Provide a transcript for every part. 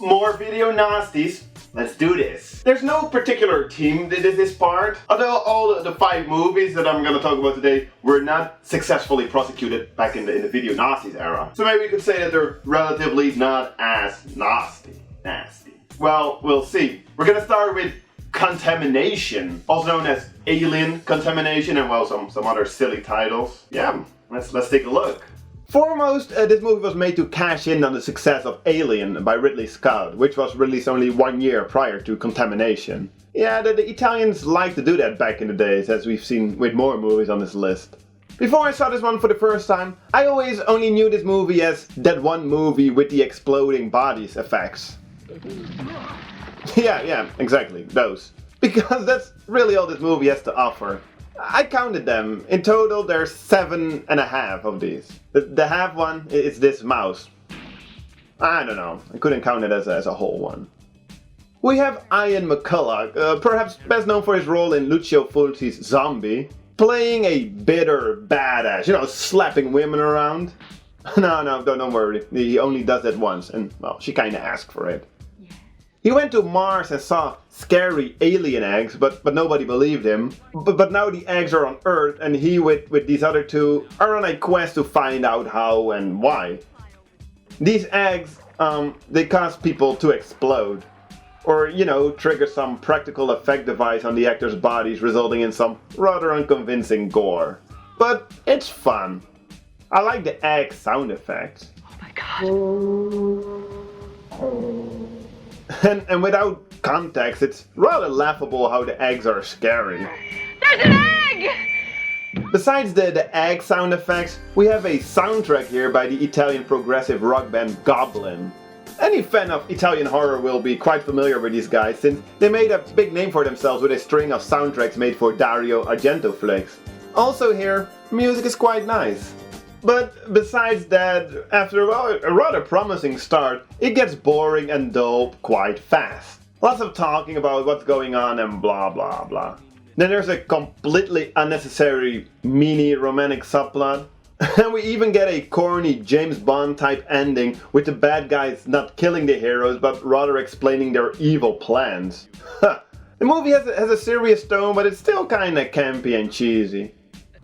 More video nasties. Let's do this. There's no particular theme to this part, although all the 5 movies that I'm gonna talk about today were not successfully prosecuted back in the video nasties era. So maybe we could say that they're relatively not as nasty. Well, we'll see. We're gonna start with Contamination, also known as Alien Contamination, and well, some other silly titles. Yeah, let's take a look. Foremost, this movie was made to cash in on the success of Alien by Ridley Scott, which was released only 1 year prior to Contamination. Yeah, the Italians liked to do that back in the days, as we've seen with more movies on this list. Before I saw this one for the first time, I always only knew this movie as that one movie with the exploding bodies effects. Yeah, exactly, those. Because that's really all this movie has to offer. I counted them. In total, there's 7.5 of these. The half one is this mouse. I don't know. I couldn't count it as a whole one. We have Ian McCulloch, perhaps best known for his role in Lucio Fulci's Zombie, playing a bitter badass, slapping women around. No, don't worry. He only does that once, and well, she kinda asked for it. He went to Mars and saw scary alien eggs, but nobody believed him. But now the eggs are on Earth, and he with these other 2 are on a quest to find out how and why. These eggs, they cause people to explode. Or, trigger some practical effect device on the actors' bodies, resulting in some rather unconvincing gore. But it's fun. I like the egg sound effects. Oh my god. And without context, it's rather laughable how the eggs are scary. There's an egg! Besides the egg sound effects, we have a soundtrack here by the Italian progressive rock band Goblin. Any fan of Italian horror will be quite familiar with these guys, since they made a big name for themselves with a string of soundtracks made for Dario Argento flicks. Also here, music is quite nice. But besides that, after a rather promising start, it gets boring and dull quite fast. Lots of talking about what's going on and blah blah blah. Then there's a completely unnecessary mini romantic subplot. And we even get a corny James Bond type ending with the bad guys not killing the heroes but rather explaining their evil plans. The movie has a serious tone, but it's still kinda campy and cheesy.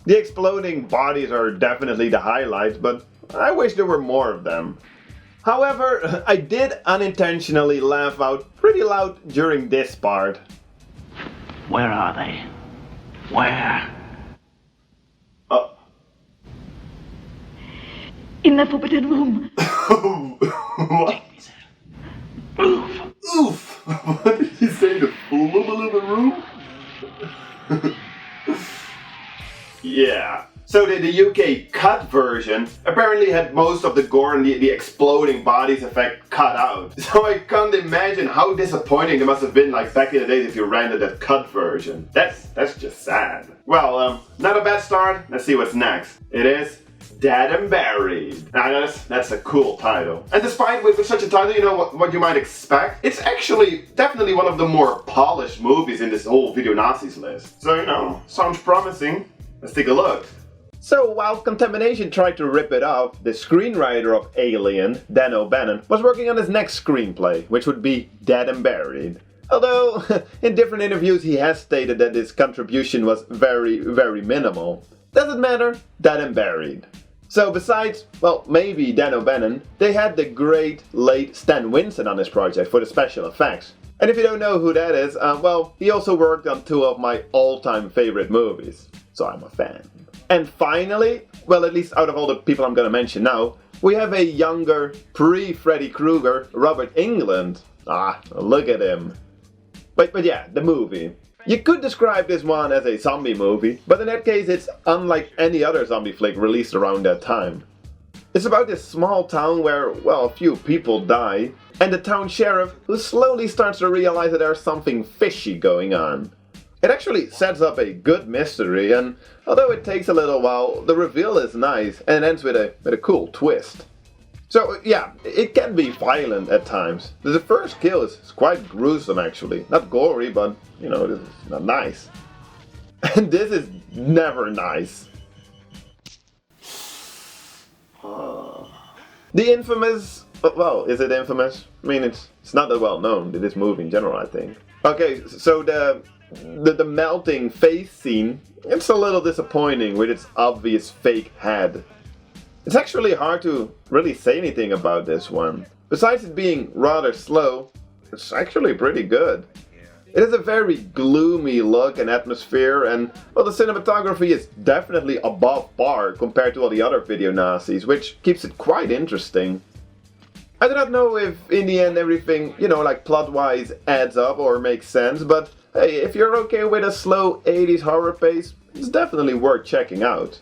The exploding bodies are definitely the highlights, but I wish there were more of them. However, I did unintentionally laugh out pretty loud during this part. Where are they? Where? In the forbidden room. What? Oof. Oof! What did he say? The forbidden room? Yeah. So the UK cut version apparently had most of the gore and the exploding bodies effect cut out. So I can't imagine how disappointing it must have been like back in the days if you rented that cut version. That's just sad. Well, not a bad start. Let's see what's next. It is Dead and Buried. Now that's a cool title. And despite with such a title, what you might expect, it's actually definitely one of the more polished movies in this whole Video Nazis list. So sounds promising. Let's take a look. So while Contamination tried to rip it off, the screenwriter of Alien, Dan O'Bannon, was working on his next screenplay, which would be Dead and Buried. Although, in different interviews he has stated that his contribution was very, very minimal. Doesn't matter, Dead and Buried. So besides, well, maybe Dan O'Bannon, they had the great late Stan Winston on this project for the special effects. And if you don't know who that is, well, he also worked on 2 of my all-time favorite movies. So I'm a fan. And finally, well, at least out of all the people I'm gonna mention now, we have a younger, pre-Freddy Krueger, Robert Englund. Look at him. But yeah, the movie. You could describe this one as a zombie movie, but in that case it's unlike any other zombie flick released around that time. It's about this small town where, well, a few people die, and the town sheriff who slowly starts to realize that there's something fishy going on. It actually sets up a good mystery, and although it takes a little while, the reveal is nice and ends with a cool twist. So yeah, it can be violent at times. The first kill is quite gruesome actually. Not gory, but this is not nice. And this is never nice. The infamous Well, is it infamous? I mean, it's not that well known, this movie in general, I think. Okay, so the melting face scene, it's a little disappointing with its obvious fake head. It's actually hard to really say anything about this one. Besides it being rather slow, it's actually pretty good. It has a very gloomy look and atmosphere, and well, the cinematography is definitely above par compared to all the other video nasties, which keeps it quite interesting. I do not know if in the end everything, like plot-wise adds up or makes sense, but hey, if you're okay with a slow 80s horror pace, it's definitely worth checking out.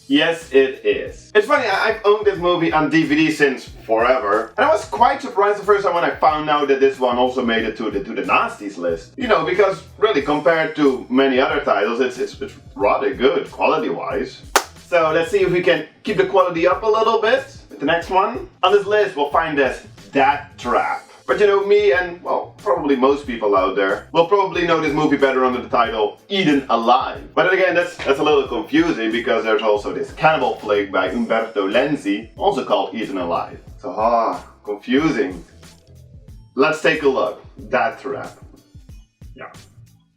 Yes, it is. It's funny, I've owned this movie on DVD since forever, and I was quite surprised the first time when I found out that this one also made it to the Nasties list. Because really compared to many other titles, it's rather good quality-wise. So let's see if we can keep the quality up a little bit with the next one. On this list, we'll find this Death Trap. But me and, well, probably most people out there will probably know this movie better under the title Eaten Alive. But then again, that's a little confusing because there's also this cannibal flick by Umberto Lenzi, also called Eaten Alive. So, confusing. Let's take a look. Death Trap. Yeah.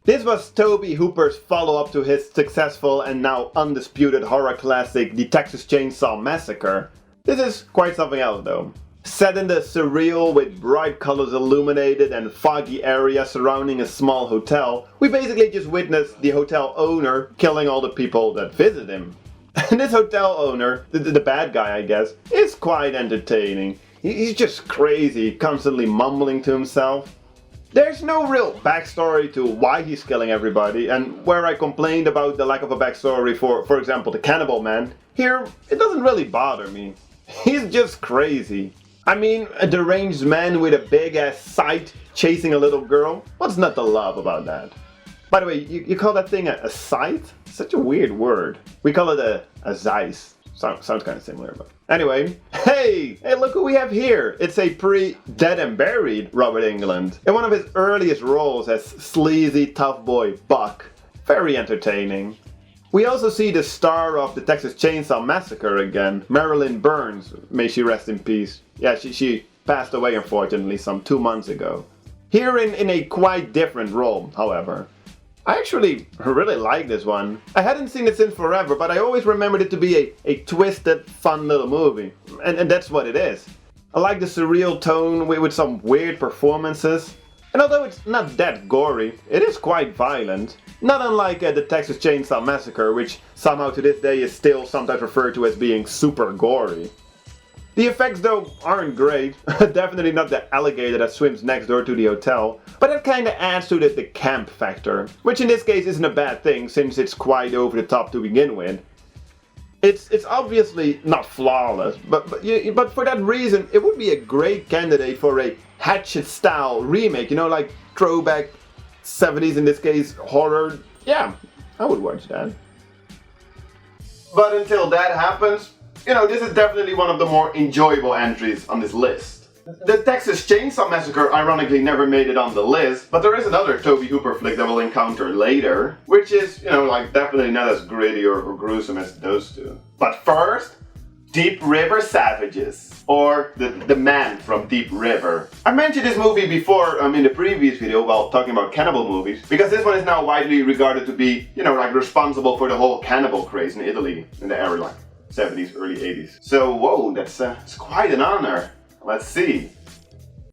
This was Tobe Hooper's follow-up to his successful and now undisputed horror classic The Texas Chainsaw Massacre. This is quite something else though. Set in the surreal with bright colors illuminated and foggy area surrounding a small hotel, we basically just witnessed the hotel owner killing all the people that visit him. And this hotel owner, the bad guy I guess, is quite entertaining. He's just crazy, constantly mumbling to himself. There's no real backstory to why he's killing everybody, and where I complained about the lack of a backstory for example, the Cannibal Man, here it doesn't really bother me. He's just crazy. I mean, a deranged man with a big-ass sight chasing a little girl? What's not to love about that? By the way, you call that thing a sight? Such a weird word. We call it a zeiss. Sounds kind of similar, but... Anyway, hey, look who we have here. It's a pre-Dead and Buried Robert Englund. In one of his earliest roles as sleazy tough boy Buck. Very entertaining. We also see the star of the Texas Chainsaw Massacre again, Marilyn Burns, may she rest in peace. Yeah, she passed away unfortunately some 2 months ago. Here in a quite different role, however. I actually really like this one. I hadn't seen it since forever, but I always remembered it to be a twisted, fun little movie. And that's what it is. I like the surreal tone with some weird performances. And although it's not that gory, it is quite violent. Not unlike the Texas Chainsaw Massacre, which somehow to this day is still sometimes referred to as being super gory. The effects though aren't great, definitely not the alligator that swims next door to the hotel, but that kinda adds to the camp factor, which in this case isn't a bad thing since it's quite over the top to begin with. It's obviously not flawless, but for that reason it would be a great candidate for a Hatchet-style remake, like throwback 70s in this case horror. Yeah, I would watch that. But until that happens, this is definitely one of the more enjoyable entries on this list. The Texas Chainsaw Massacre ironically never made it on the list, but there is another Tobe Hooper flick that we'll encounter later, which is, definitely not as gritty or gruesome as those two. But first, Deep River Savages, or the Man from Deep River. I mentioned this movie before in the previous video while talking about cannibal movies, because this one is now widely regarded to be, responsible for the whole cannibal craze in Italy in the era 70s, early 80s. So, whoa, it's quite an honor. Let's see.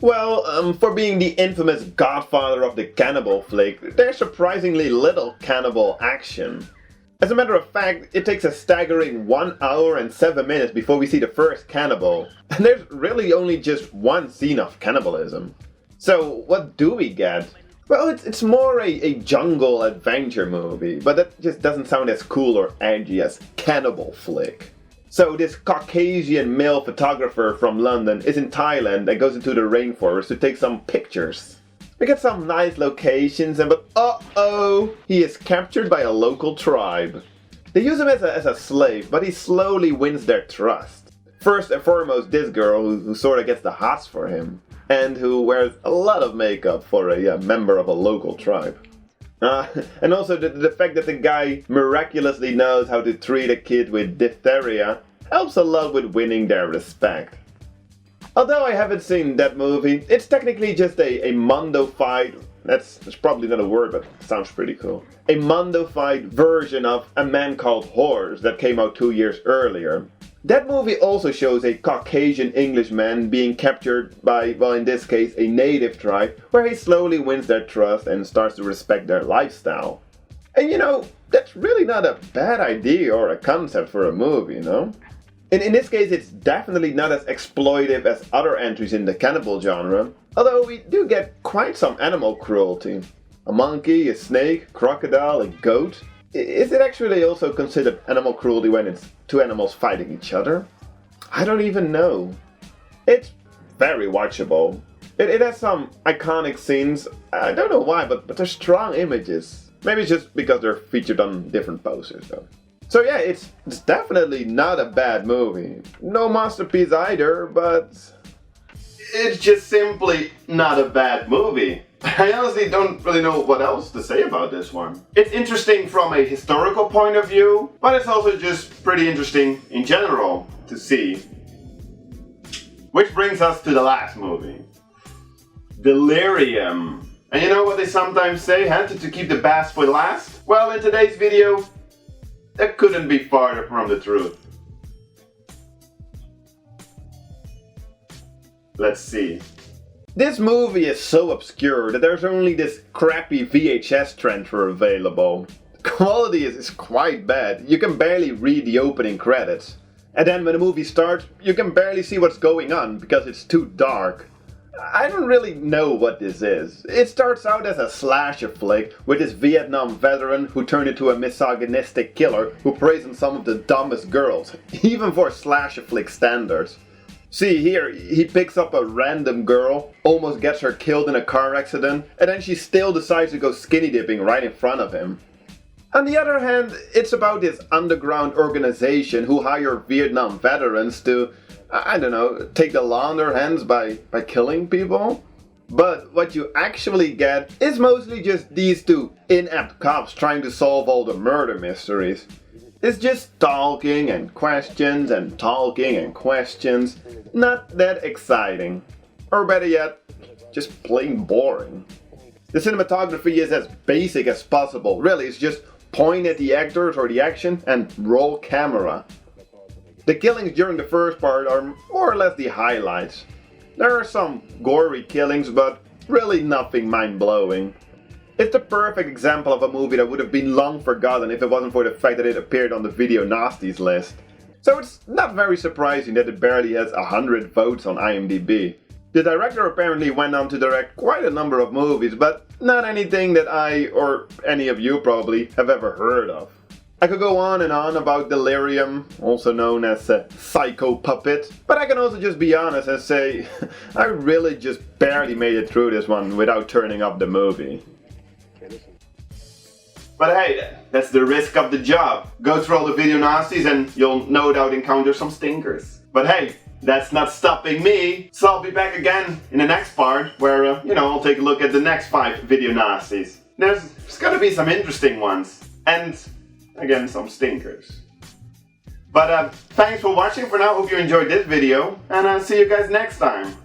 Well, for being the infamous godfather of the cannibal flick, there's surprisingly little cannibal action. As a matter of fact, it takes a staggering 1 hour and 7 minutes before we see the first cannibal. And there's really only just one scene of cannibalism. So, what do we get? Well, it's more a jungle adventure movie, but that just doesn't sound as cool or edgy as cannibal flick. So this Caucasian male photographer from London is in Thailand and goes into the rainforest to take some pictures. We get some nice locations, but uh-oh, he is captured by a local tribe. They use him as a slave, but he slowly wins their trust. First and foremost, this girl who sort of gets the hots for him, and who wears a lot of makeup for a member of a local tribe. And also the fact that the guy miraculously knows how to treat a kid with diphtheria helps a lot with winning their respect. Although I haven't seen that movie, it's technically just a Mondo-fied, that's probably not a word, but it sounds pretty cool. A Mondo-fied version of A Man Called Horse that came out 2 years earlier. That movie also shows a Caucasian Englishman being captured by, well, in this case, a native tribe, where he slowly wins their trust and starts to respect their lifestyle. And you know, that's really not a bad idea or a concept for a movie, you know? In this case, it's definitely not as exploitive as other entries in the cannibal genre, although we do get quite some animal cruelty. A monkey, a snake, crocodile, a goat. Is it actually also considered animal cruelty when it's two animals fighting each other? I don't even know. It's very watchable. It has some iconic scenes. I don't know why, but they're strong images. Maybe it's just because they're featured on different posters though. So yeah, it's definitely not a bad movie. No masterpiece either, but it's just simply not a bad movie. I honestly don't really know what else to say about this one. It's interesting from a historical point of view, but it's also just pretty interesting in general to see. Which brings us to the last movie. Delirium. And you know what they sometimes say, to keep the best for last? Well, in today's video, that couldn't be farther from the truth. Let's see. This movie is so obscure that there's only this crappy VHS transfer available. The quality is quite bad. You can barely read the opening credits. And then when the movie starts, you can barely see what's going on because it's too dark. I don't really know what this is. It starts out as a slasher flick with this Vietnam veteran who turned into a misogynistic killer who preys on some of the dumbest girls, even for slasher flick standards. See here, he picks up a random girl, almost gets her killed in a car accident, and then she still decides to go skinny dipping right in front of him. On the other hand, it's about this underground organization who hire Vietnam veterans to, I don't know, take the law in their hands by killing people. But what you actually get is mostly just these two inept cops trying to solve all the murder mysteries. It's just talking and questions and talking and questions. Not that exciting. Or better yet, just plain boring. The cinematography is as basic as possible. Really, it's just point at the actors or the action and roll camera. The killings during the first part are more or less the highlights. There are some gory killings, but really nothing mind-blowing. It's the perfect example of a movie that would have been long forgotten if it wasn't for the fact that it appeared on the Video Nasties list. So it's not very surprising that it barely has 100 votes on IMDb. The director apparently went on to direct quite a number of movies, but not anything that I, or any of you probably, have ever heard of. I could go on and on about Delirium, also known as a Psycho Puppet, but I can also just be honest and say I really just barely made it through this one without turning off the movie. But hey, that's the risk of the job. Go through all the Video Nasties and you'll no doubt encounter some stinkers. But hey, that's not stopping me. So I'll be back again in the next part where, I'll take a look at the next 5 Video Nasties. There's gonna be some interesting ones. And, again, some stinkers. But thanks for watching for now. Hope you enjoyed this video. And I'll see you guys next time.